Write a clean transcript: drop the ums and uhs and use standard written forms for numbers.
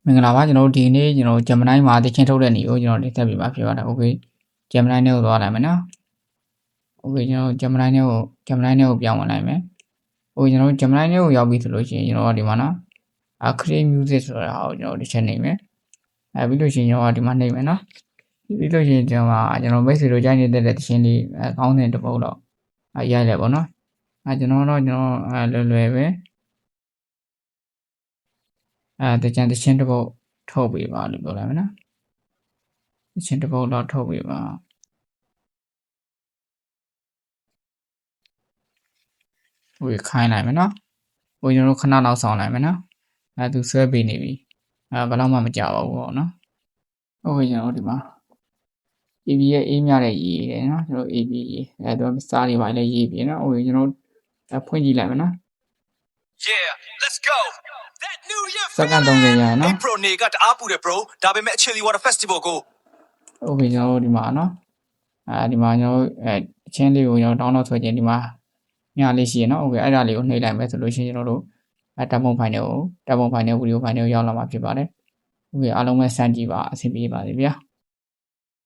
မင်္ဂလာပါကျွန်တော်တို့ဒီနေ့ကျွန်တော် Gemini မှာသချင်းထုတ်တဲ့နေကိုကျွန်တော်တင်ဆက်ပြပါဖြစ်ပါတယ် Okay Gemini နဲ့ကိုသွားလိုက်မယ်နော် Okay ကျွန်တော် Gemini နဲ့ကိုပြောင်းဝင်လိုက်မယ် Okay ကျွန်တော် Gemini နဲ့ကိုရောက်ပြီဆိုလို့ရှိရင်ကျွန်တော်ဒီမှာနော် Create Music ဆိုတာကိုကျွန်တော်ဒီချက်နေမယ်ပြီးလို့ရှိရင်ကျွန်တော်ဒီမှာနေမယ်နော်ပြီးလို့ရှိရင်ကျွန်တော်မိတ်ဆွေတို့ကြိုက်နေတဲ့သချင်းလေးကောင်းတဲ့တစ်ပုဒ်တော့ရိုက်လိုက်ပါနော်ကျွန်တော်လွယ်ပဲတချင်းတစ်ပုဒ်ထုတ်ပေးပါလို့ပြောလိုက်မယ်နော်တချင်းတစ်ပုဒ်တော့ထုတ်ပေးပါဟိုခိုင်းလိုက်မယ်နော်ဟိုကျွန်တော်ခဏနောက်ဆောင်လိုက်မယ်နော်သူဆွဲပေးနေပြီဘယ်တော့မှမကြောက်ပါဘူးပေါ့နော်ဟုတ်ကဲ့ကျွန်တော်ဒီမှာ AB ရဲ့အေးမြတဲ့ရေးတယ်နော်ကျွန်တော် AB ရေးသူကစာတွေပါလဲရေးပြီနော်ဟုတ်ကဲ့ကျွန်တော်ဖွင့်ကြည့်လိုက်မယ်နော် Yeah let's go that new year စက္ကန့်30ရနော် Pro နေကတအားပူတယ် bro ဒါပေမဲ့ Chili Water Festival ကို ဟုတ်ကဲ့ကျွန်တော်ဒီမှာနော်ဒီမှာကျွန်တော်အချင်းလေးကိုကျွန်တော် download ဆွဲခြင်းဒီမှာညာလေးရှိရနော်ဟုတ်ကဲ့အဲ့ဒါလေးကိုနှိပ်လိုက်မယ်ဆိုလို့ရှိရင်ကျွန်တော်တို့တပ်ပုံဖိုင်တွေကိုဗီဒီယိုဖိုင်တွေကိုရောက်လာမှာဖြစ်ပါတယ်ဟုတ်ကဲ့အားလုံးပဲစမ်းကြည့်ပါအဆင်ပြေပါစေဗျာ